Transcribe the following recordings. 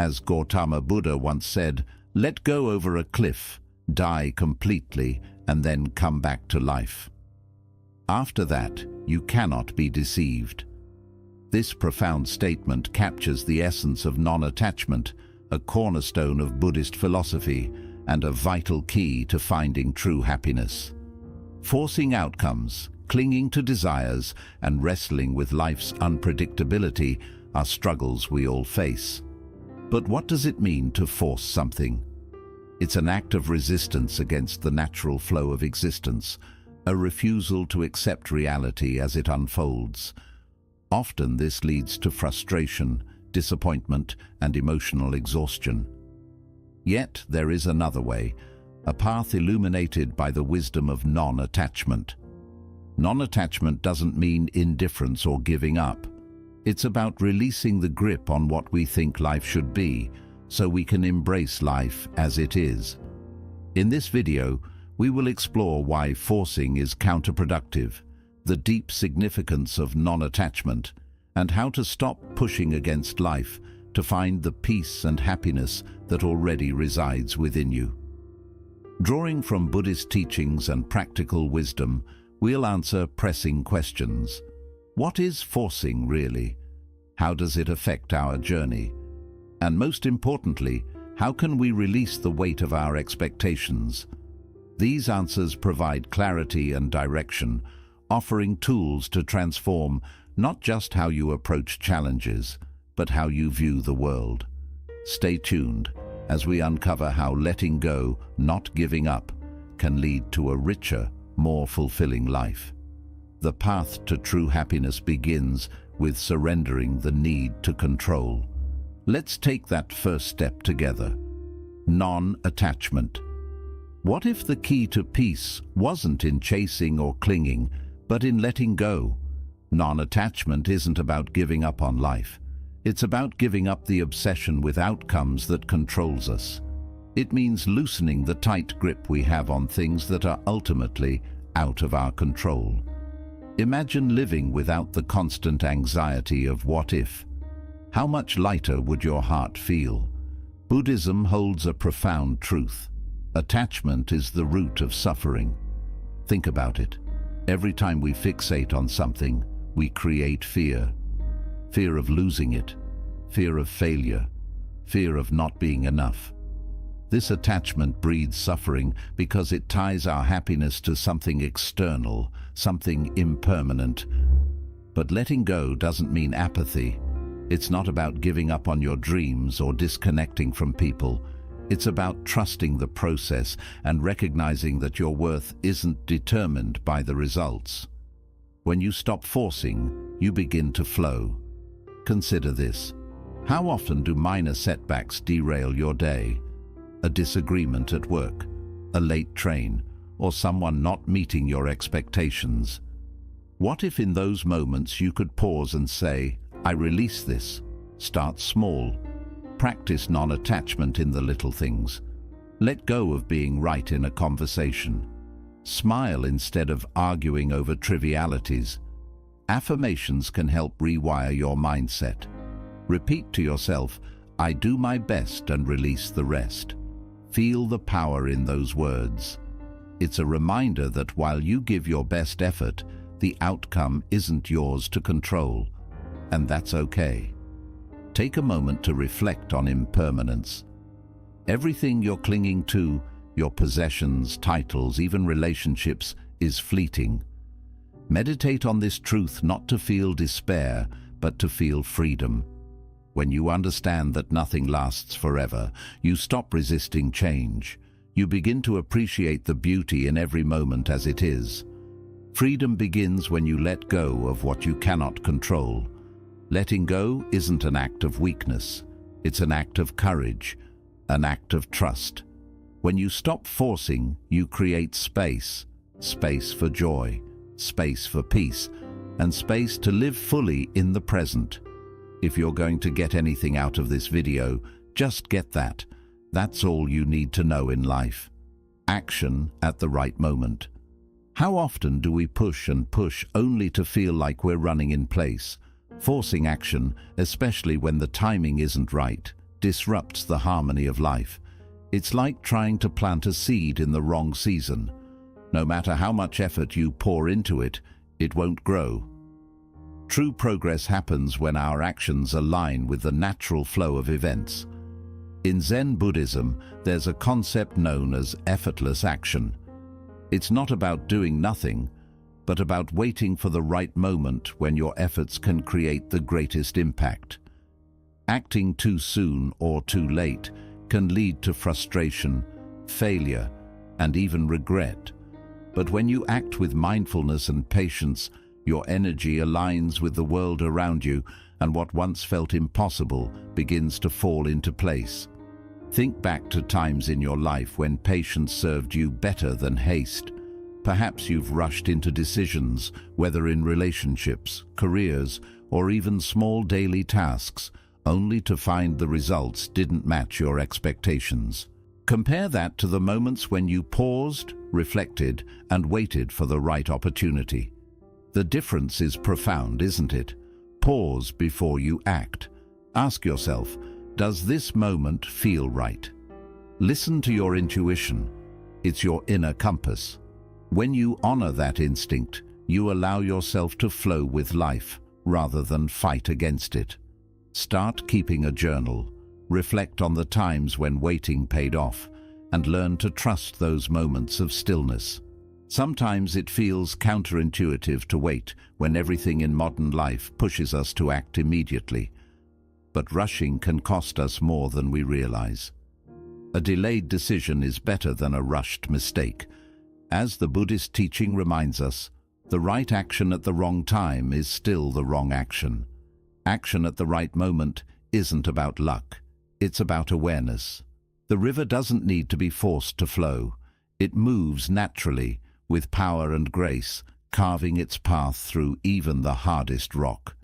As Gautama Buddha once said, let go over a cliff, die completely, and then come back to life. After that, you cannot be deceived. This profound statement captures the essence of non-attachment, a cornerstone of Buddhist philosophy and a vital key to finding true happiness. Forcing outcomes, clinging to desires, and wrestling with life's unpredictability are struggles we all face. But what does it mean to force something? It's an act of resistance against the natural flow of existence, a refusal to accept reality as it unfolds. Often this leads to frustration, disappointment, and emotional exhaustion. Yet there is another way, a path illuminated by the wisdom of non-attachment. Non-attachment doesn't mean indifference or giving up. It's about releasing the grip on what we think life should be, so we can embrace life as it is. In this video, we will explore why forcing is counterproductive, the deep significance of non-attachment, and how to stop pushing against life to find the peace and happiness that already resides within you. Drawing from Buddhist teachings and practical wisdom, we'll answer pressing questions. What is forcing really? How does it affect our journey? And most importantly, how can we release the weight of our expectations? These answers provide clarity and direction, offering tools to transform not just how you approach challenges, but how you view the world. Stay tuned as we uncover how letting go, not giving up, can lead to a richer, more fulfilling life. The path to true happiness begins with surrendering the need to control. Let's take that first step together. Non-attachment. What if the key to peace wasn't in chasing or clinging, but in letting go? Non-attachment isn't about giving up on life. It's about giving up the obsession with outcomes that controls us. It means loosening the tight grip we have on things that are ultimately out of our control. Imagine living without the constant anxiety of what if. How much lighter would your heart feel? Buddhism holds a profound truth. Attachment is the root of suffering. Think about it. Every time we fixate on something, we create fear. Fear of losing it, fear of failure, fear of not being enough. This attachment breeds suffering because it ties our happiness to something external, something impermanent. But letting go doesn't mean apathy. It's not about giving up on your dreams or disconnecting from people. It's about trusting the process and recognizing that your worth isn't determined by the results. When you stop forcing, you begin to flow. Consider this. How often do minor setbacks derail your day? A disagreement at work, a late train, or someone not meeting your expectations. What if in those moments you could pause and say, I release this. Start small. Practice non-attachment in the little things. Let go of being right in a conversation. Smile instead of arguing over trivialities. Affirmations can help rewire your mindset. Repeat to yourself, I do my best and release the rest. Feel the power in those words. It's a reminder that while you give your best effort, the outcome isn't yours to control, and that's okay. Take a moment to reflect on impermanence. Everything you're clinging to, your possessions, titles, even relationships, is fleeting. Meditate on this truth not to feel despair, but to feel freedom. When you understand that nothing lasts forever, you stop resisting change. You begin to appreciate the beauty in every moment as it is. Freedom begins when you let go of what you cannot control. Letting go isn't an act of weakness. It's an act of courage, an act of trust. When you stop forcing, you create space. Space for joy, space for peace, and space to live fully in the present. If you're going to get anything out of this video, just get that. That's all you need to know in life. Action at the right moment. How often do we push and push only to feel like we're running in place? Forcing action, especially when the timing isn't right, disrupts the harmony of life. It's like trying to plant a seed in the wrong season. No matter how much effort you pour into it, it won't grow. True progress happens when our actions align with the natural flow of events. In Zen Buddhism, there's a concept known as effortless action. It's not about doing nothing, but about waiting for the right moment when your efforts can create the greatest impact. Acting too soon or too late can lead to frustration, failure, and even regret. But when you act with mindfulness and patience, your energy aligns with the world around you, and what once felt impossible begins to fall into place. Think back to times in your life when patience served you better than haste. Perhaps you've rushed into decisions, whether in relationships, careers, or even small daily tasks, only to find the results didn't match your expectations. Compare that to the moments when you paused, reflected, and waited for the right opportunity. The difference is profound, isn't it? Pause before you act. Ask yourself, does this moment feel right? Listen to your intuition. It's your inner compass. When you honor that instinct, you allow yourself to flow with life rather than fight against it. Start keeping a journal. Reflect on the times when waiting paid off, and learn to trust those moments of stillness. Sometimes it feels counterintuitive to wait when everything in modern life pushes us to act immediately. But rushing can cost us more than we realize. A delayed decision is better than a rushed mistake. As the Buddhist teaching reminds us, the right action at the wrong time is still the wrong action. Action at the right moment isn't about luck. It's about awareness. The river doesn't need to be forced to flow. It moves naturally, with power and grace, carving its path through even the hardest rock.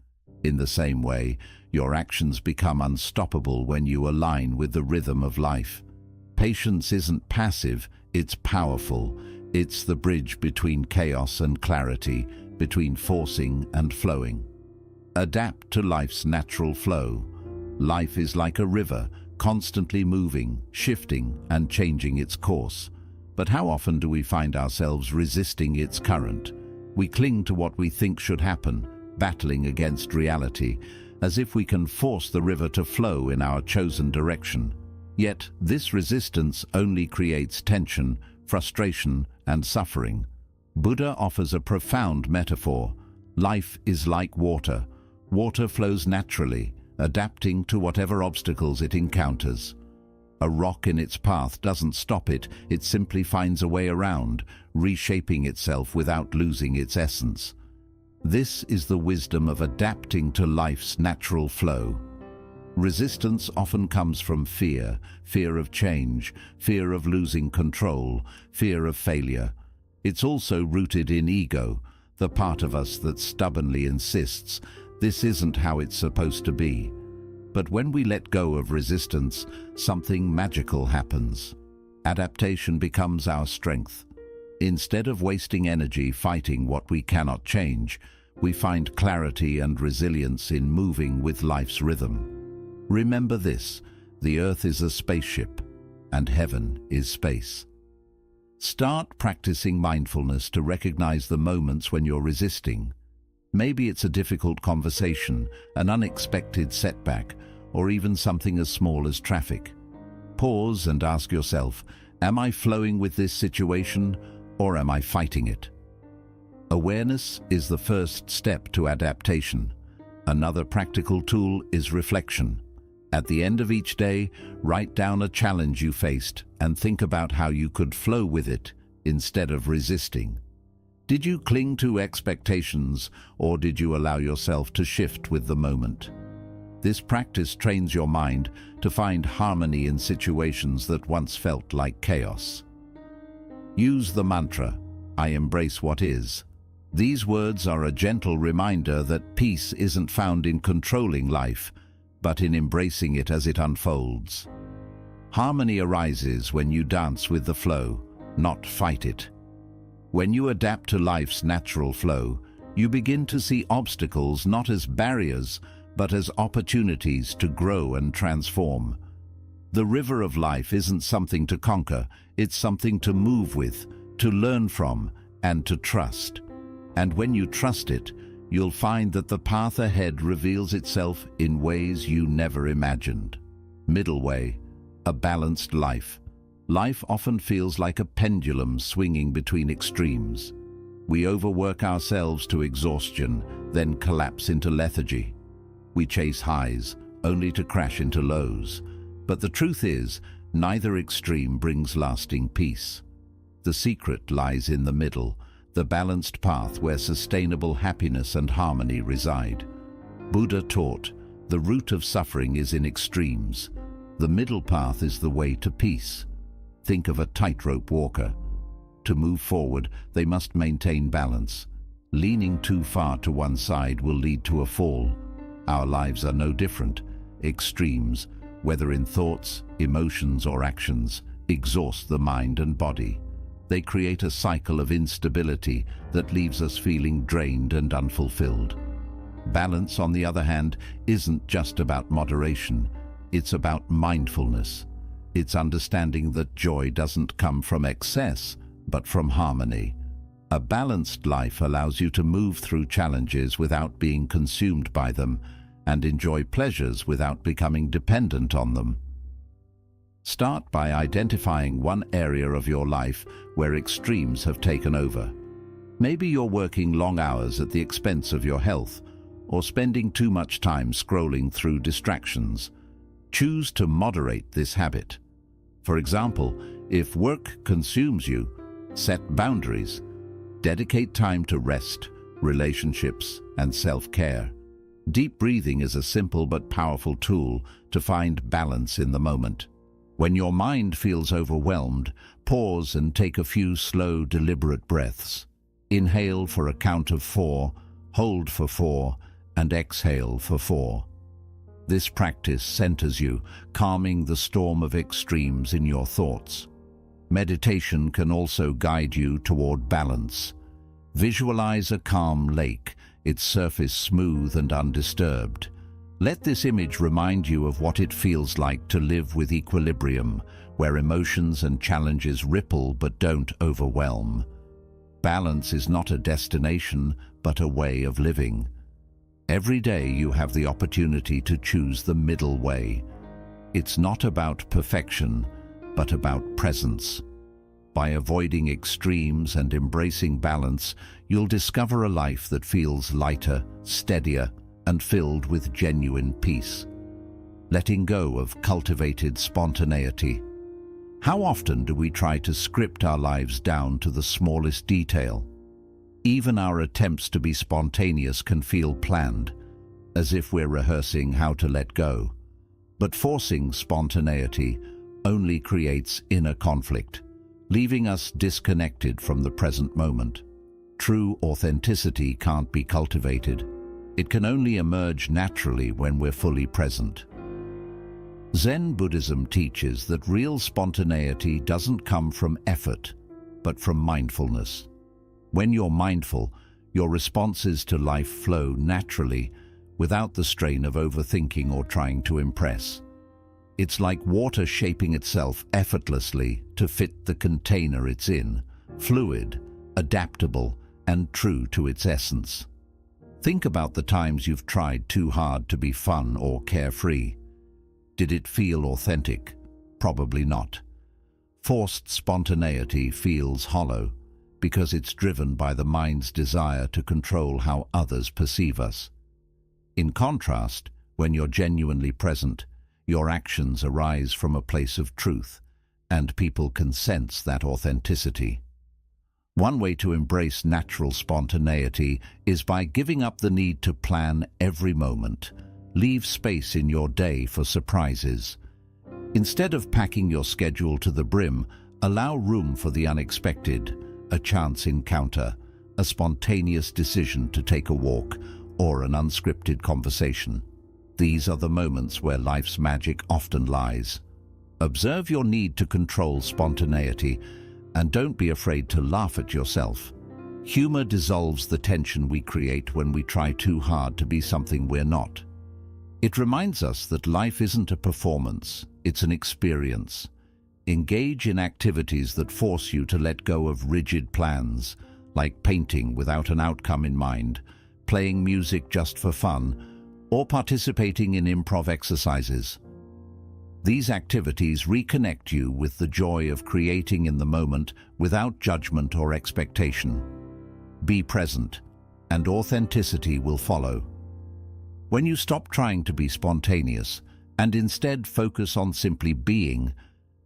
In the same way, your actions become unstoppable when you align with the rhythm of life. Patience isn't passive, it's powerful. It's the bridge between chaos and clarity, between forcing and flowing. Adapt to life's natural flow. Life is like a river, constantly moving, shifting, and changing its course. But how often do we find ourselves resisting its current? We cling to what we think should happen, battling against reality, as if we can force the river to flow in our chosen direction. Yet, this resistance only creates tension, frustration, and suffering. Buddha offers a profound metaphor. Life is like water. Water flows naturally, adapting to whatever obstacles it encounters. A rock in its path doesn't stop it, it simply finds a way around, reshaping itself without losing its essence. This is the wisdom of adapting to life's natural flow. Resistance often comes from fear, fear of change, fear of losing control, fear of failure. It's also rooted in ego, the part of us that stubbornly insists, this isn't how it's supposed to be. But when we let go of resistance, something magical happens. Adaptation becomes our strength. Instead of wasting energy fighting what we cannot change, we find clarity and resilience in moving with life's rhythm. Remember this, the earth is a spaceship, and heaven is space. Start practicing mindfulness to recognize the moments when you're resisting. Maybe it's a difficult conversation, an unexpected setback, or even something as small as traffic. Pause and ask yourself, am I flowing with this situation, or am I fighting it? Awareness is the first step to adaptation. Another practical tool is reflection. At the end of each day, write down a challenge you faced and think about how you could flow with it instead of resisting. Did you cling to expectations, or did you allow yourself to shift with the moment? This practice trains your mind to find harmony in situations that once felt like chaos. Use the mantra, I embrace what is. These words are a gentle reminder that peace isn't found in controlling life, but in embracing it as it unfolds. Harmony arises when you dance with the flow, not fight it. When you adapt to life's natural flow, you begin to see obstacles not as barriers, but as opportunities to grow and transform. The river of life isn't something to conquer, it's something to move with, to learn from, and to trust. And when you trust it, you'll find that the path ahead reveals itself in ways you never imagined. Middle way, a balanced life. Life often feels like a pendulum swinging between extremes. We overwork ourselves to exhaustion, then collapse into lethargy. We chase highs, only to crash into lows. But the truth is, neither extreme brings lasting peace. The secret lies in the middle, the balanced path where sustainable happiness and harmony reside. Buddha taught, the root of suffering is in extremes. The middle path is the way to peace. Think of a tightrope walker. To move forward, they must maintain balance. Leaning too far to one side will lead to a fall. Our lives are no different. Extremes, whether in thoughts, emotions, or actions, exhaust the mind and body. They create a cycle of instability that leaves us feeling drained and unfulfilled. Balance, on the other hand, isn't just about moderation. It's about mindfulness. It's understanding that joy doesn't come from excess, but from harmony. A balanced life allows you to move through challenges without being consumed by them, and enjoy pleasures without becoming dependent on them. Start by identifying one area of your life where extremes have taken over. Maybe you're working long hours at the expense of your health, or spending too much time scrolling through distractions. Choose to moderate this habit. For example, if work consumes you, set boundaries. Dedicate time to rest, relationships, and self-care. Deep breathing is a simple but powerful tool to find balance in the moment. When your mind feels overwhelmed, pause and take a few slow, deliberate breaths. Inhale for a count of 4, hold for 4, and exhale for 4. This practice centers you, calming the storm of extremes in your thoughts. Meditation can also guide you toward balance. Visualize a calm lake, its surface smooth and undisturbed. Let this image remind you of what it feels like to live with equilibrium, where emotions and challenges ripple but don't overwhelm. Balance is not a destination, but a way of living. Every day you have the opportunity to choose the middle way. It's not about perfection, but about presence. By avoiding extremes and embracing balance, you'll discover a life that feels lighter, steadier, and filled with genuine peace. Letting go of cultivated spontaneity. How often do we try to script our lives down to the smallest detail? Even our attempts to be spontaneous can feel planned, as if we're rehearsing how to let go. But forcing spontaneity only creates inner conflict, leaving us disconnected from the present moment. True authenticity can't be cultivated. It can only emerge naturally when we're fully present. Zen Buddhism teaches that real spontaneity doesn't come from effort, but from mindfulness. When you're mindful, your responses to life flow naturally, without the strain of overthinking or trying to impress. It's like water shaping itself effortlessly to fit the container it's in, fluid, adaptable, and true to its essence. Think about the times you've tried too hard to be fun or carefree. Did it feel authentic? Probably not. Forced spontaneity feels hollow because it's driven by the mind's desire to control how others perceive us. In contrast, when you're genuinely present, your actions arise from a place of truth, and people can sense that authenticity. One way to embrace natural spontaneity is by giving up the need to plan every moment. Leave space in your day for surprises. Instead of packing your schedule to the brim, allow room for the unexpected, a chance encounter, a spontaneous decision to take a walk, or an unscripted conversation. These are the moments where life's magic often lies. Observe your need to control spontaneity, and don't be afraid to laugh at yourself. Humor dissolves the tension we create when we try too hard to be something we're not. It reminds us that life isn't a performance, it's an experience. Engage in activities that force you to let go of rigid plans, like painting without an outcome in mind, playing music just for fun, or participating in improv exercises. These activities reconnect you with the joy of creating in the moment without judgment or expectation. Be present, and authenticity will follow. When you stop trying to be spontaneous and instead focus on simply being,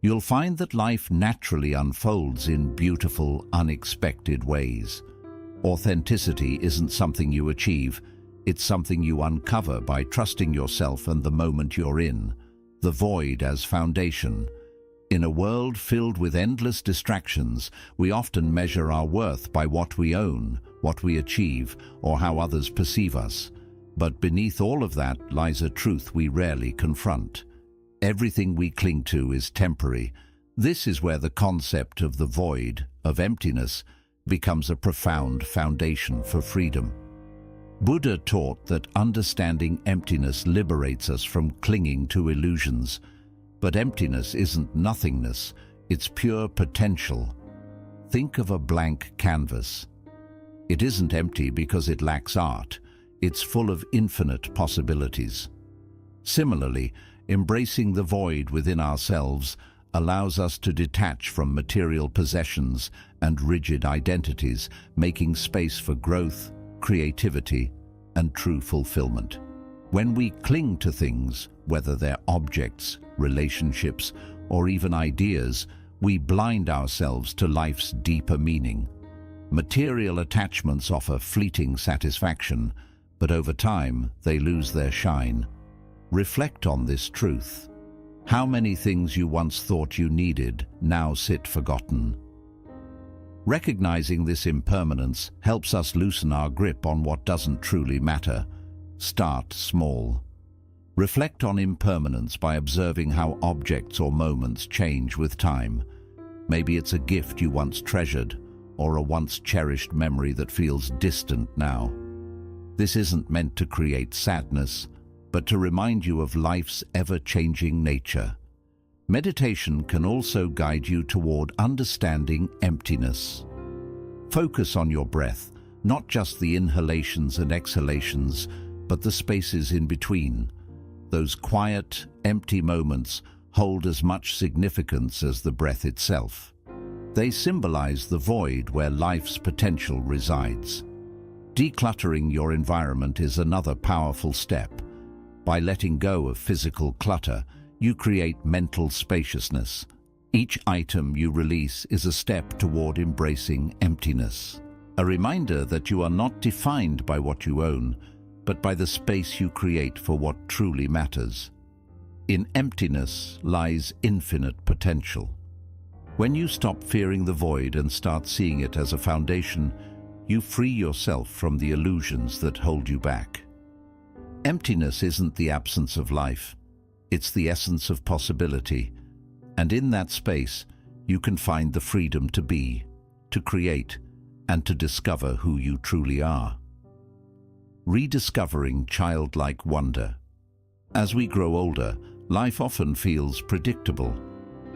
you'll find that life naturally unfolds in beautiful, unexpected ways. Authenticity isn't something you achieve, it's something you uncover by trusting yourself and the moment you're in. The void as foundation. In a world filled with endless distractions, we often measure our worth by what we own, what we achieve, or how others perceive us. But beneath all of that lies a truth we rarely confront. Everything we cling to is temporary. This is where the concept of the void, of emptiness, becomes a profound foundation for freedom. Buddha taught that understanding emptiness liberates us from clinging to illusions. But emptiness isn't nothingness, it's pure potential. Think of a blank canvas. It isn't empty because it lacks art, it's full of infinite possibilities. Similarly, embracing the void within ourselves allows us to detach from material possessions and rigid identities, making space for growth, creativity, and true fulfillment. When we cling to things, whether they're objects, relationships, or even ideas, we blind ourselves to life's deeper meaning. Material attachments offer fleeting satisfaction, but over time they lose their shine. Reflect on this truth. How many things you once thought you needed now sit forgotten? Recognizing this impermanence helps us loosen our grip on what doesn't truly matter. Start small. Reflect on impermanence by observing how objects or moments change with time. Maybe it's a gift you once treasured, or a once cherished memory that feels distant now. This isn't meant to create sadness, but to remind you of life's ever-changing nature. Meditation can also guide you toward understanding emptiness. Focus on your breath, not just the inhalations and exhalations, but the spaces in between. Those quiet, empty moments hold as much significance as the breath itself. They symbolize the void where life's potential resides. Decluttering your environment is another powerful step. By letting go of physical clutter, you create mental spaciousness. Each item you release is a step toward embracing emptiness. A reminder that you are not defined by what you own, but by the space you create for what truly matters. In emptiness lies infinite potential. When you stop fearing the void and start seeing it as a foundation, you free yourself from the illusions that hold you back. Emptiness isn't the absence of life. It's the essence of possibility, and in that space, you can find the freedom to be, to create, and to discover who you truly are. Rediscovering childlike wonder. As we grow older, life often feels predictable.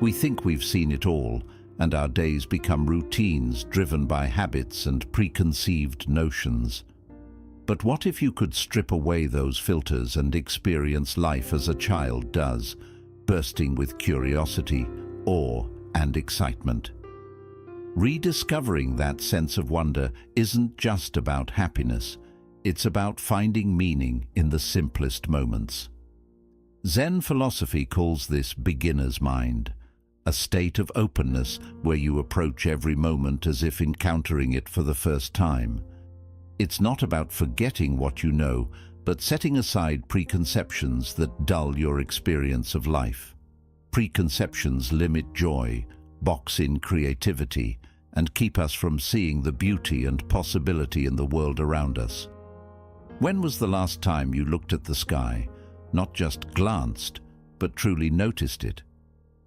We think we've seen it all, and our days become routines driven by habits and preconceived notions. But what if you could strip away those filters and experience life as a child does, bursting with curiosity, awe, and excitement? Rediscovering that sense of wonder isn't just about happiness, it's about finding meaning in the simplest moments. Zen philosophy calls this beginner's mind, a state of openness where you approach every moment as if encountering it for the first time. It's not about forgetting what you know, but setting aside preconceptions that dull your experience of life. Preconceptions limit joy, box in creativity, and keep us from seeing the beauty and possibility in the world around us. When was the last time you looked at the sky, not just glanced, but truly noticed it?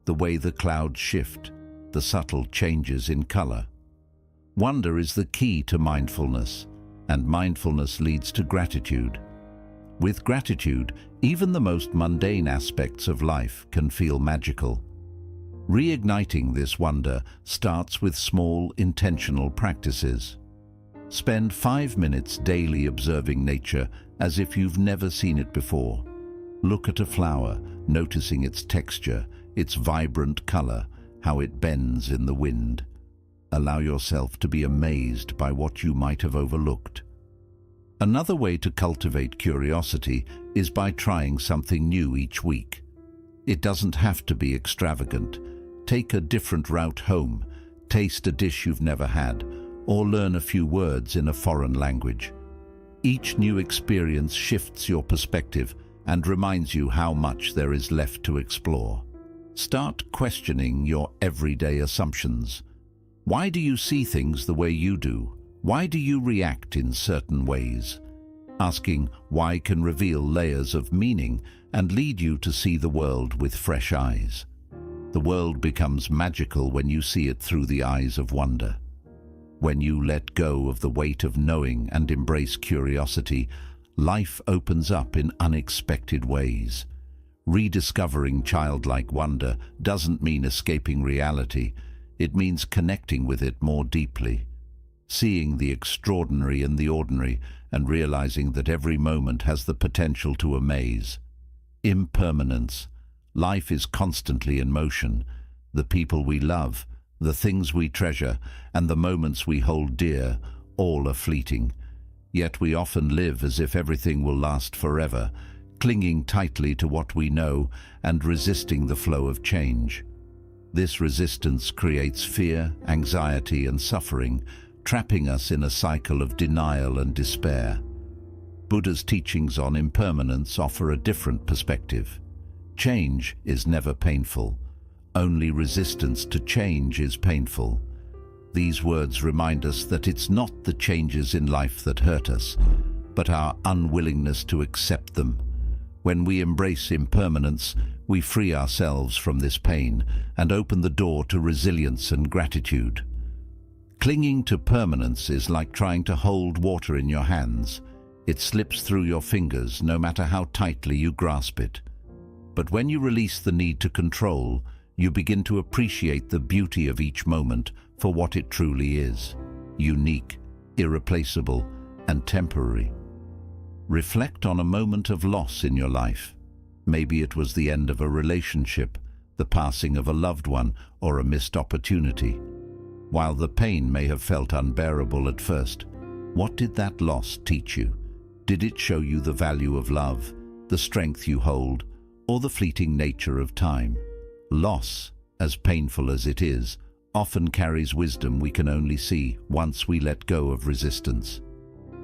The way the clouds shift, the subtle changes in color. Wonder is the key to mindfulness, and mindfulness leads to gratitude. With gratitude, even the most mundane aspects of life can feel magical. Reigniting this wonder starts with small, intentional practices. Spend 5 minutes daily observing nature as if you've never seen it before. Look at a flower, noticing its texture, its vibrant color, how it bends in the wind. Allow yourself to be amazed by what you might have overlooked. Another way to cultivate curiosity is by trying something new each week. It doesn't have to be extravagant. Take a different route home, taste a dish you've never had, or learn a few words in a foreign language. Each new experience shifts your perspective and reminds you how much there is left to explore. Start questioning your everyday assumptions. Why do you see things the way you do? Why do you react in certain ways? Asking why can reveal layers of meaning and lead you to see the world with fresh eyes. The world becomes magical when you see it through the eyes of wonder. When you let go of the weight of knowing and embrace curiosity, life opens up in unexpected ways. Rediscovering childlike wonder doesn't mean escaping reality. It means connecting with it more deeply. Seeing the extraordinary in the ordinary and realizing that every moment has the potential to amaze. Impermanence. Life is constantly in motion. The people we love, the things we treasure, and the moments we hold dear, all are fleeting. Yet we often live as if everything will last forever, clinging tightly to what we know and resisting the flow of change. This resistance creates fear, anxiety, and suffering, trapping us in a cycle of denial and despair. Buddha's teachings on impermanence offer a different perspective. Change is never painful. Only resistance to change is painful. These words remind us that it's not the changes in life that hurt us, but our unwillingness to accept them. When we embrace impermanence, we free ourselves from this pain and open the door to resilience and gratitude. Clinging to permanence is like trying to hold water in your hands. It slips through your fingers no matter how tightly you grasp it. But when you release the need to control, you begin to appreciate the beauty of each moment for what it truly is: unique, irreplaceable, and temporary. Reflect on a moment of loss in your life. Maybe it was the end of a relationship, the passing of a loved one, or a missed opportunity. While the pain may have felt unbearable at first, what did that loss teach you? Did it show you the value of love, the strength you hold, or the fleeting nature of time? Loss, as painful as it is, often carries wisdom we can only see once we let go of resistance.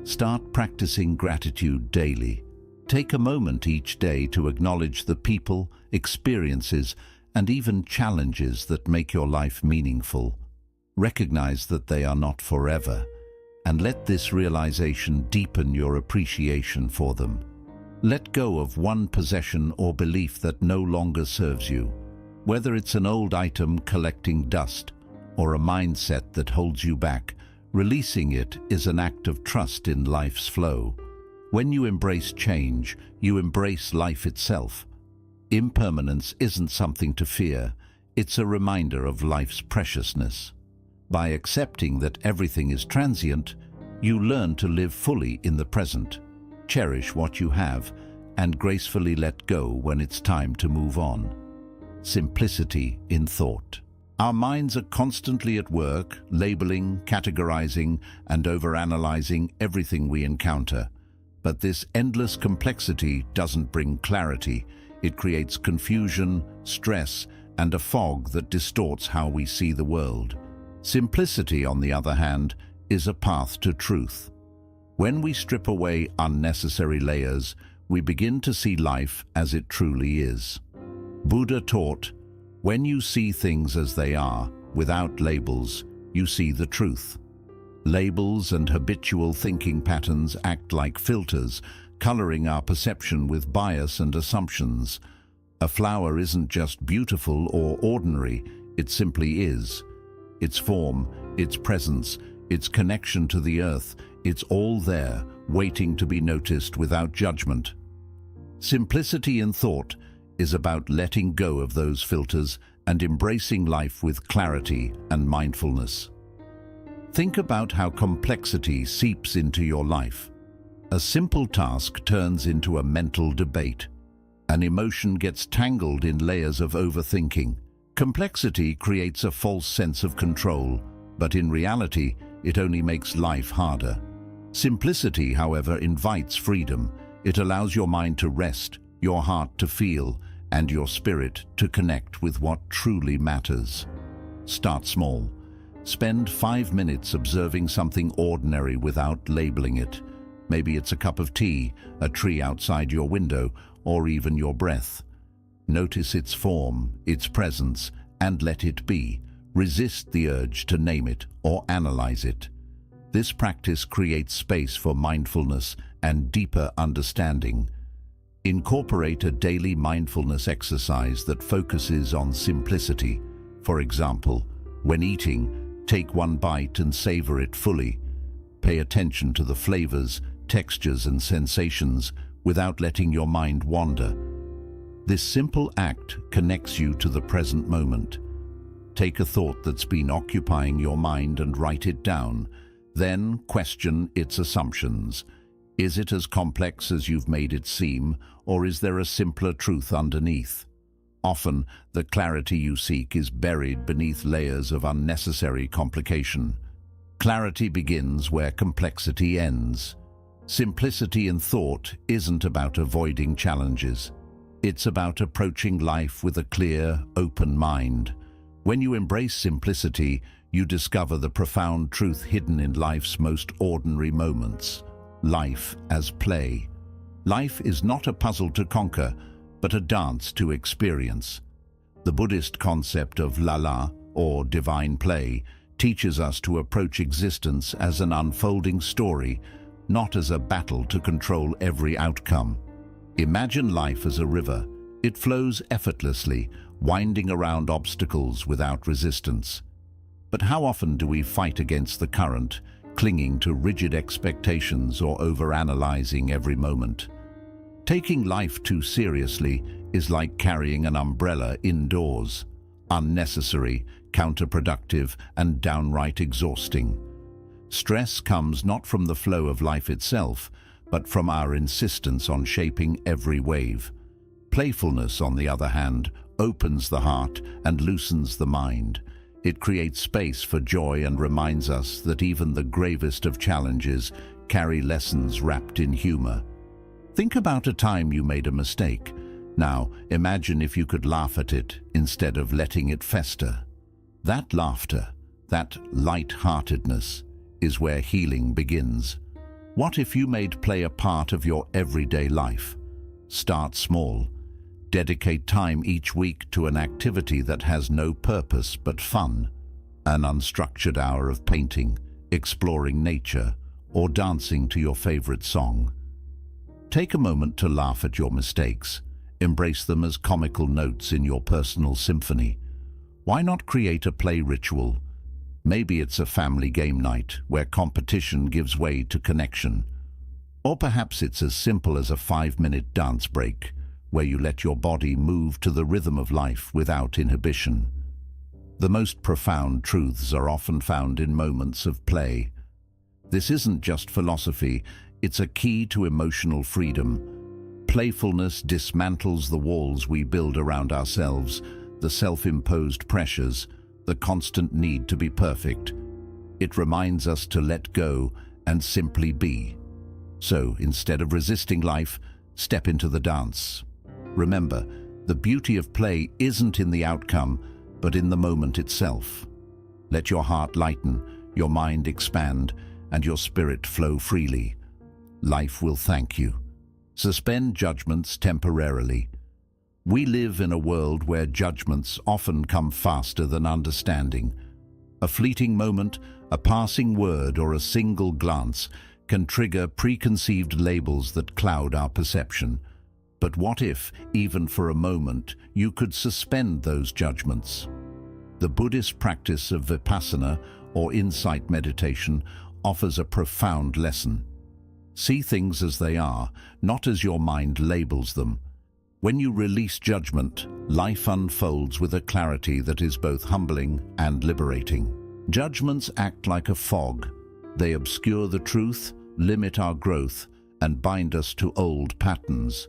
Start practicing gratitude daily. Take a moment each day to acknowledge the people, experiences, and even challenges that make your life meaningful. Recognize that they are not forever, and let this realization deepen your appreciation for them. Let go of one possession or belief that no longer serves you. Whether it's an old item collecting dust or a mindset that holds you back, releasing it is an act of trust in life's flow. When you embrace change, you embrace life itself. Impermanence isn't something to fear, it's a reminder of life's preciousness. By accepting that everything is transient, you learn to live fully in the present, cherish what you have, and gracefully let go when it's time to move on. Simplicity in thought. Our minds are constantly at work, labeling, categorizing, and overanalyzing everything we encounter. But this endless complexity doesn't bring clarity. It creates confusion, stress, and a fog that distorts how we see the world. Simplicity, on the other hand, is a path to truth. When we strip away unnecessary layers, we begin to see life as it truly is. Buddha taught, when you see things as they are, without labels, you see the truth. Labels and habitual thinking patterns act like filters, coloring our perception with bias and assumptions. A flower isn't just beautiful or ordinary, it simply is. Its form, its presence, its connection to the earth, it's all there, waiting to be noticed without judgment. Simplicity in thought is about letting go of those filters and embracing life with clarity and mindfulness. Think about how complexity seeps into your life. A simple task turns into a mental debate. An emotion gets tangled in layers of overthinking. Complexity creates a false sense of control, but in reality, it only makes life harder. Simplicity, however, invites freedom. It allows your mind to rest, your heart to feel, and your spirit to connect with what truly matters. Start small. Spend 5 minutes observing something ordinary without labeling it. Maybe it's a cup of tea, a tree outside your window, or even your breath. Notice its form, its presence, and let it be. Resist the urge to name it or analyze it. This practice creates space for mindfulness and deeper understanding. Incorporate a daily mindfulness exercise that focuses on simplicity. For example, when eating, take one bite and savor it fully. Pay attention to the flavors, textures, and sensations without letting your mind wander. This simple act connects you to the present moment. Take a thought that's been occupying your mind and write it down. Then question its assumptions. Is it as complex as you've made it seem, or is there a simpler truth underneath? Often, the clarity you seek is buried beneath layers of unnecessary complication. Clarity begins where complexity ends. Simplicity in thought isn't about avoiding challenges. It's about approaching life with a clear, open mind. When you embrace simplicity, you discover the profound truth hidden in life's most ordinary moments. Life as play. Life is not a puzzle to conquer, but a dance to experience. The Buddhist concept of lala, or divine play, teaches us to approach existence as an unfolding story, not as a battle to control every outcome. Imagine life as a river. It flows effortlessly, winding around obstacles without resistance. But how often do we fight against the current, clinging to rigid expectations or overanalyzing every moment? Taking life too seriously is like carrying an umbrella indoors. Unnecessary, counterproductive, and downright exhausting. Stress comes not from the flow of life itself, but from our insistence on shaping every wave. Playfulness, on the other hand, opens the heart and loosens the mind. It creates space for joy and reminds us that even the gravest of challenges carry lessons wrapped in humor. Think about a time you made a mistake. Now, imagine if you could laugh at it instead of letting it fester. That laughter, that light-heartedness, is where healing begins. What if you made play a part of your everyday life? Start small. Dedicate time each week to an activity that has no purpose but fun. An unstructured hour of painting, exploring nature, or dancing to your favorite song. Take a moment to laugh at your mistakes. Embrace them as comical notes in your personal symphony. Why not create a play ritual? Maybe it's a family game night where competition gives way to connection. Or perhaps it's as simple as a 5-minute dance break, where you let your body move to the rhythm of life without inhibition. The most profound truths are often found in moments of play. This isn't just philosophy, it's a key to emotional freedom. Playfulness dismantles the walls we build around ourselves, the self-imposed pressures, the constant need to be perfect. It reminds us to let go and simply be. So, instead of resisting life, step into the dance. Remember, the beauty of play isn't in the outcome, but in the moment itself. Let your heart lighten, your mind expand, and your spirit flow freely. Life will thank you. Suspend judgments temporarily. We live in a world where judgments often come faster than understanding. A fleeting moment, a passing word, or a single glance can trigger preconceived labels that cloud our perception. But what if, even for a moment, you could suspend those judgments? The Buddhist practice of vipassana, or insight meditation, offers a profound lesson. See things as they are, not as your mind labels them. When you release judgment, life unfolds with a clarity that is both humbling and liberating. Judgments act like a fog. They obscure the truth, limit our growth, and bind us to old patterns.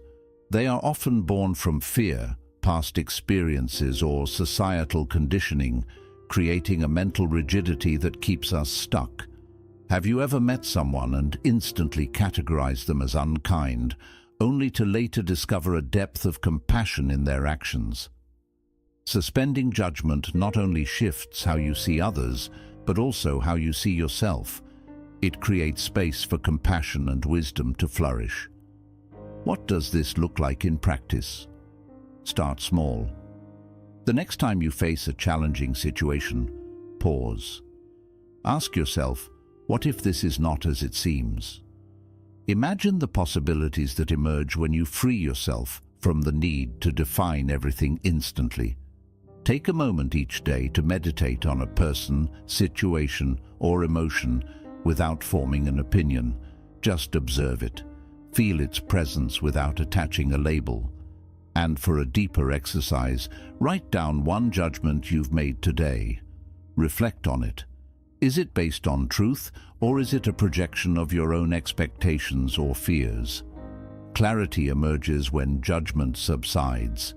They are often born from fear, past experiences, or societal conditioning, creating a mental rigidity that keeps us stuck. Have you ever met someone and instantly categorized them as unkind, only to later discover a depth of compassion in their actions? Suspending judgment not only shifts how you see others, but also how you see yourself. It creates space for compassion and wisdom to flourish. What does this look like in practice? Start small. The next time you face a challenging situation, pause. Ask yourself, what if this is not as it seems? Imagine the possibilities that emerge when you free yourself from the need to define everything instantly. Take a moment each day to meditate on a person, situation, or emotion without forming an opinion. Just observe it. Feel its presence without attaching a label. And for a deeper exercise, write down one judgment you've made today. Reflect on it. Is it based on truth, or is it a projection of your own expectations or fears? Clarity emerges when judgment subsides.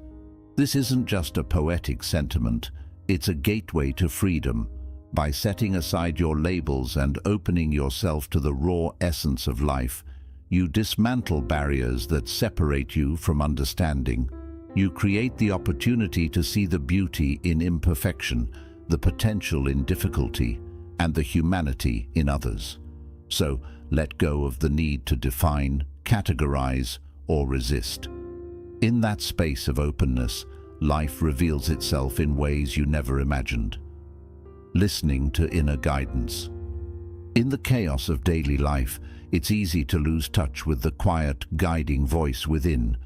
This isn't just a poetic sentiment, it's a gateway to freedom. By setting aside your labels and opening yourself to the raw essence of life, you dismantle barriers that separate you from understanding. You create the opportunity to see the beauty in imperfection, the potential in difficulty, and the humanity in others. So, let go of the need to define, categorize, or resist. In that space of openness, life reveals itself in ways you never imagined. Listening to inner guidance. In the chaos of daily life, it's easy to lose touch with the quiet, guiding voice within.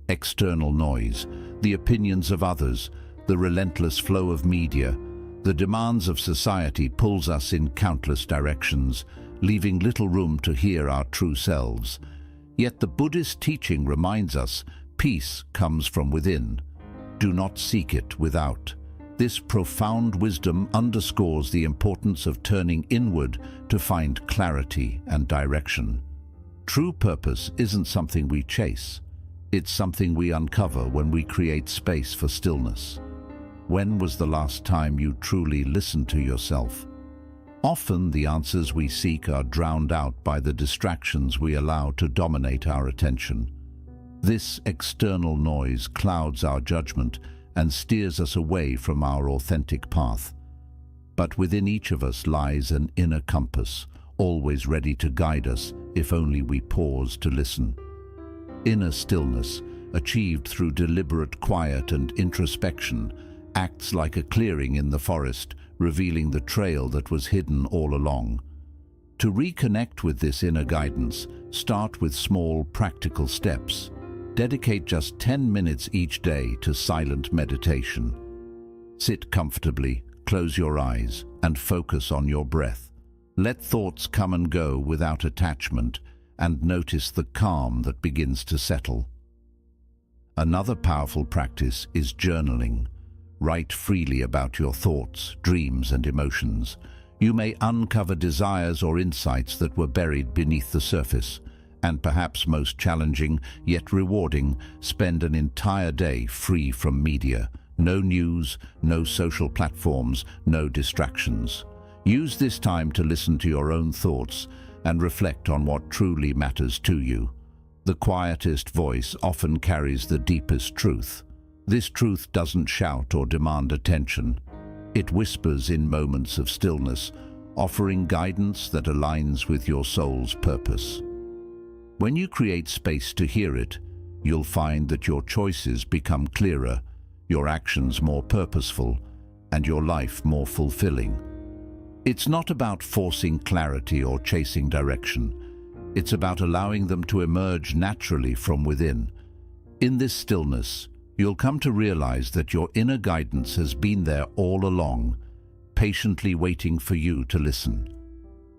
External noise, the opinions of others, the relentless flow of media, the demands of society pulls us in countless directions, leaving little room to hear our true selves. Yet the Buddhist teaching reminds us, peace comes from within. Do not seek it without. This profound wisdom underscores the importance of turning inward to find clarity and direction. True purpose isn't something we chase. It's something we uncover when we create space for stillness. When was the last time you truly listened to yourself? Often the answers we seek are drowned out by the distractions we allow to dominate our attention. This external noise clouds our judgment and steers us away from our authentic path. But within each of us lies an inner compass, always ready to guide us if only we pause to listen. Inner stillness, achieved through deliberate quiet and introspection, acts like a clearing in the forest, revealing the trail that was hidden all along. To reconnect with this inner guidance, start with small, practical steps. Dedicate just 10 minutes each day to silent meditation. Sit comfortably, close your eyes, and focus on your breath. Let thoughts come and go without attachment, and notice the calm that begins to settle. Another powerful practice is journaling. Write freely about your thoughts, dreams, and emotions. You may uncover desires or insights that were buried beneath the surface. And perhaps most challenging, yet rewarding, spend an entire day free from media. No news, no social platforms, no distractions. Use this time to listen to your own thoughts and reflect on what truly matters to you. The quietest voice often carries the deepest truth. This truth doesn't shout or demand attention. It whispers in moments of stillness, offering guidance that aligns with your soul's purpose. When you create space to hear it, you'll find that your choices become clearer, your actions more purposeful, and your life more fulfilling. It's not about forcing clarity or chasing direction. It's about allowing them to emerge naturally from within. In this stillness, you'll come to realize that your inner guidance has been there all along, patiently waiting for you to listen.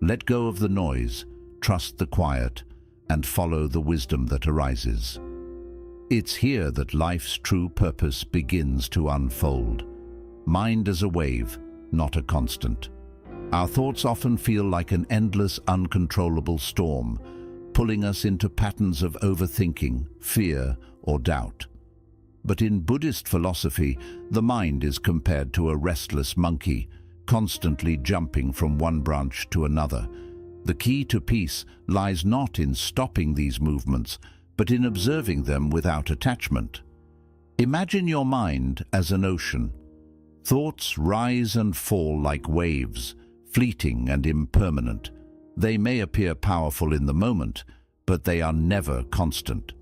Let go of the noise, trust the quiet, and follow the wisdom that arises. It's here that life's true purpose begins to unfold. Mind as a wave, not a constant. Our thoughts often feel like an endless, uncontrollable storm, pulling us into patterns of overthinking, fear, or doubt. But in Buddhist philosophy, the mind is compared to a restless monkey, constantly jumping from one branch to another. The key to peace lies not in stopping these movements, but in observing them without attachment. Imagine your mind as an ocean. Thoughts rise and fall like waves, fleeting and impermanent. They may appear powerful in the moment, but they are never constant.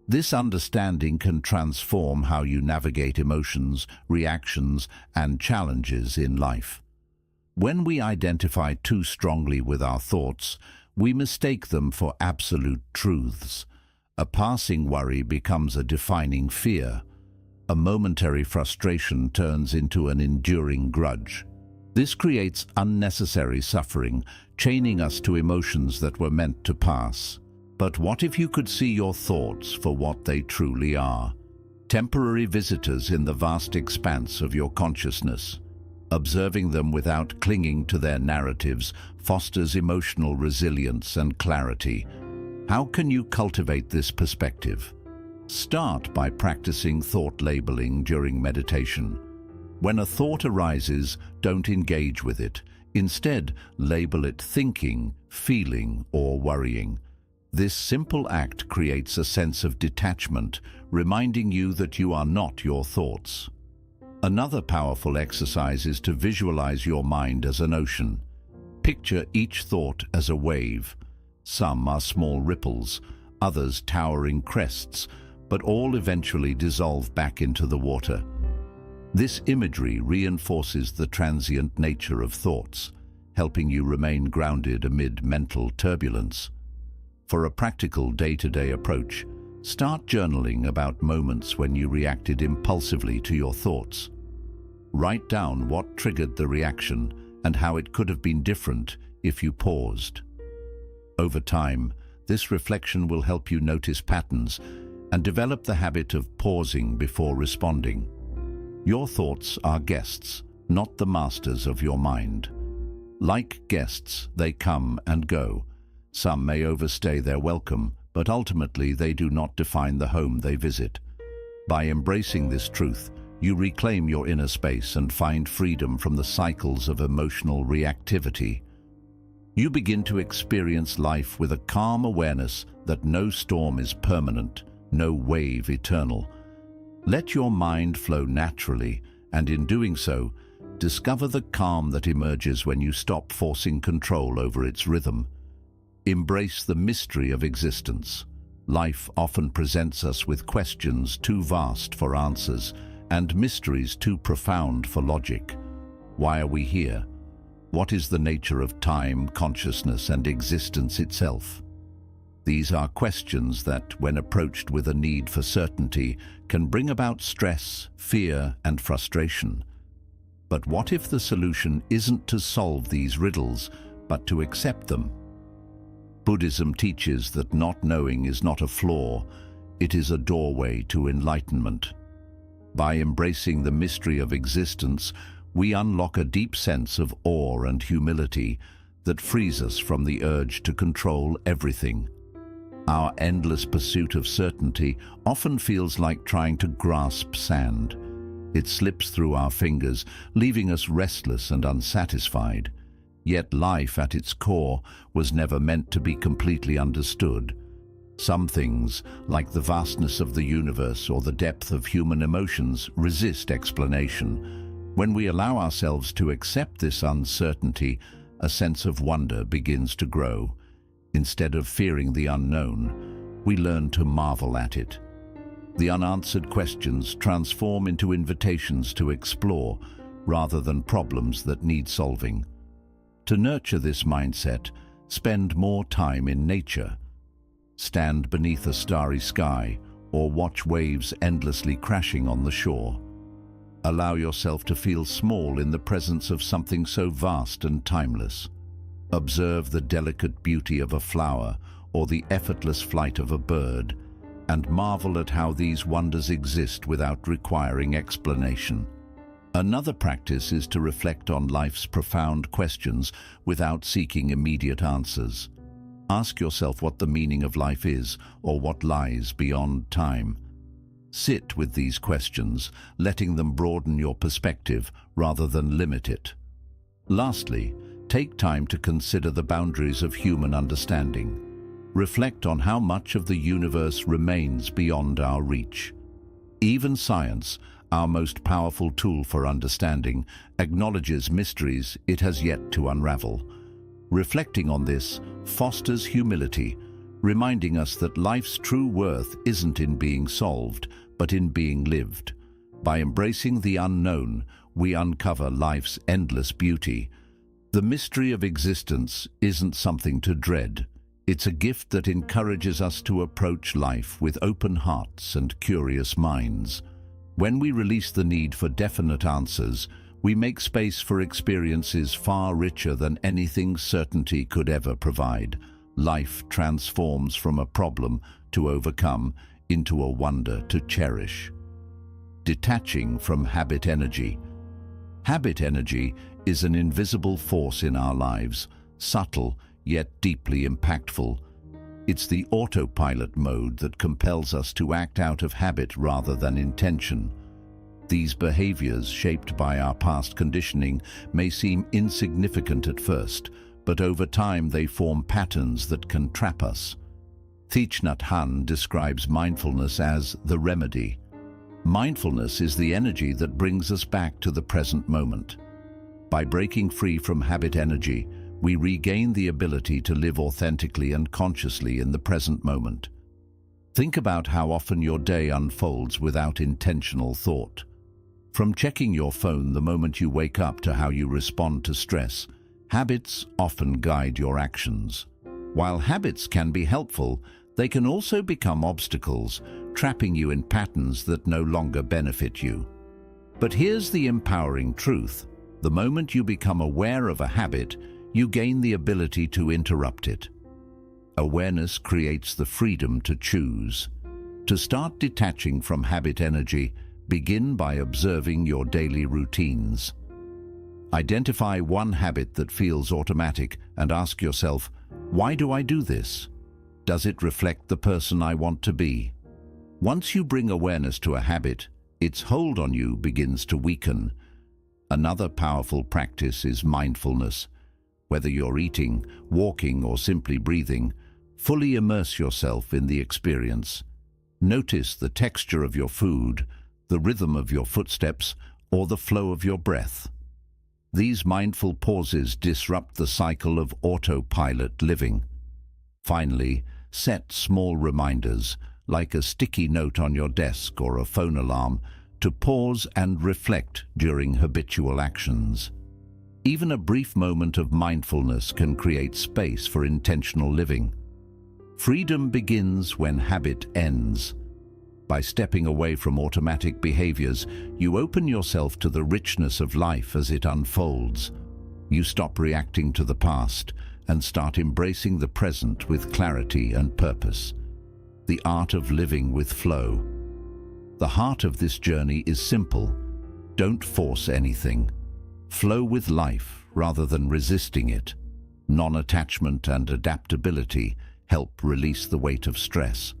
This understanding can transform how you navigate emotions, reactions, and challenges in life. When we identify too strongly with our thoughts, we mistake them for absolute truths. A passing worry becomes a defining fear. A momentary frustration turns into an enduring grudge. This creates unnecessary suffering, chaining us to emotions that were meant to pass. But what if you could see your thoughts for what they truly are? Temporary visitors in the vast expanse of your consciousness. Observing them without clinging to their narratives fosters emotional resilience and clarity. How can you cultivate this perspective? Start by practicing thought labeling during meditation. When a thought arises, don't engage with it. Instead, label it thinking, feeling, or worrying. This simple act creates a sense of detachment, reminding you that you are not your thoughts. Another powerful exercise is to visualize your mind as an ocean. Picture each thought as a wave. Some are small ripples, others towering crests, but all eventually dissolve back into the water. This imagery reinforces the transient nature of thoughts, helping you remain grounded amid mental turbulence. For a practical day-to-day approach, start journaling about moments when you reacted impulsively to your thoughts. Write down what triggered the reaction and how it could have been different if you paused. Over time, this reflection will help you notice patterns and develop the habit of pausing before responding. Your thoughts are guests, not the masters of your mind. Like guests, they come and go. Some may overstay their welcome, but ultimately they do not define the home they visit. By embracing this truth, you reclaim your inner space and find freedom from the cycles of emotional reactivity. You begin to experience life with a calm awareness that no storm is permanent, no wave eternal. Let your mind flow naturally, and in doing so, discover the calm that emerges when you stop forcing control over its rhythm. Embrace the mystery of existence. Life often presents us with questions too vast for answers and mysteries too profound for logic. Why are we here? What is the nature of time, consciousness, and existence itself? These are questions that, when approached with a need for certainty, can bring about stress, fear, and frustration. But what if the solution isn't to solve these riddles, but to accept them? Buddhism teaches that not knowing is not a flaw, it is a doorway to enlightenment. By embracing the mystery of existence, we unlock a deep sense of awe and humility that frees us from the urge to control everything. Our endless pursuit of certainty often feels like trying to grasp sand. It slips through our fingers, leaving us restless and unsatisfied. Yet life at its core was never meant to be completely understood. Some things, like the vastness of the universe or the depth of human emotions, resist explanation. When we allow ourselves to accept this uncertainty, a sense of wonder begins to grow. Instead of fearing the unknown, we learn to marvel at it. The unanswered questions transform into invitations to explore, rather than problems that need solving. To nurture this mindset, spend more time in nature. Stand beneath a starry sky or watch waves endlessly crashing on the shore. Allow yourself to feel small in the presence of something so vast and timeless. Observe the delicate beauty of a flower or the effortless flight of a bird, and marvel at how these wonders exist without requiring explanation. Another practice is to reflect on life's profound questions without seeking immediate answers. Ask yourself what the meaning of life is or what lies beyond time. Sit with these questions, letting them broaden your perspective rather than limit it. Lastly, take time to consider the boundaries of human understanding. Reflect on how much of the universe remains beyond our reach. Even science, our most powerful tool for understanding, acknowledges mysteries it has yet to unravel. Reflecting on this fosters humility, reminding us that life's true worth isn't in being solved, but in being lived. By embracing the unknown, we uncover life's endless beauty. The mystery of existence isn't something to dread. It's a gift that encourages us to approach life with open hearts and curious minds. When we release the need for definite answers, we make space for experiences far richer than anything certainty could ever provide. Life transforms from a problem to overcome into a wonder to cherish. Detaching from habit energy. Habit energy is an invisible force in our lives, subtle yet deeply impactful. It's the autopilot mode that compels us to act out of habit rather than intention. These behaviors, shaped by our past conditioning, may seem insignificant at first, but over time they form patterns that can trap us. Thich Nhat Hanh describes mindfulness as the remedy. Mindfulness is the energy that brings us back to the present moment. By breaking free from habit energy, we regain the ability to live authentically and consciously in the present moment. Think about how often your day unfolds without intentional thought. From checking your phone the moment you wake up to how you respond to stress, habits often guide your actions. While habits can be helpful, they can also become obstacles, trapping you in patterns that no longer benefit you. But here's the empowering truth. The moment you become aware of a habit, you gain the ability to interrupt it. Awareness creates the freedom to choose. To start detaching from habit energy, begin by observing your daily routines. Identify one habit that feels automatic and ask yourself, why do I do this? Does it reflect the person I want to be? Once you bring awareness to a habit, its hold on you begins to weaken. Another powerful practice is mindfulness. Whether you're eating, walking, or simply breathing, fully immerse yourself in the experience. Notice the texture of your food, the rhythm of your footsteps, or the flow of your breath. These mindful pauses disrupt the cycle of autopilot living. Finally, set small reminders, like a sticky note on your desk or a phone alarm, to pause and reflect during habitual actions. Even a brief moment of mindfulness can create space for intentional living. Freedom begins when habit ends. By stepping away from automatic behaviors, you open yourself to the richness of life as it unfolds. You stop reacting to the past and start embracing the present with clarity and purpose. The art of living with flow. The heart of this journey is simple. Don't force anything. Flow with life rather than resisting it. Non-attachment and adaptability help release the weight of stress.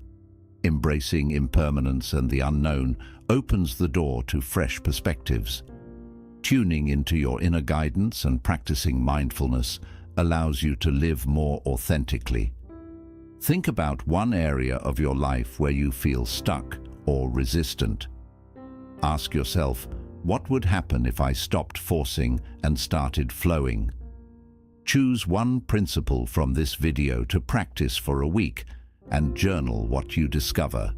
Embracing impermanence and the unknown opens the door to fresh perspectives. Tuning into your inner guidance and practicing mindfulness allows you to live more authentically. Think about one area of your life where you feel stuck or resistant. Ask yourself, what would happen if I stopped forcing and started flowing? Choose one principle from this video to practice for a week and journal what you discover.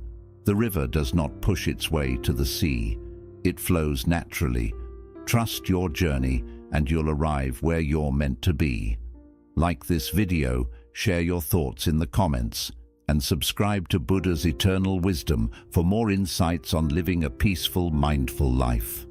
The river does not push its way to the sea. It flows naturally. Trust your journey and you'll arrive where you're meant to be. Like this video, share your thoughts in the comments, and subscribe to Buddha's Eternal Wisdom for more insights on living a peaceful, mindful life.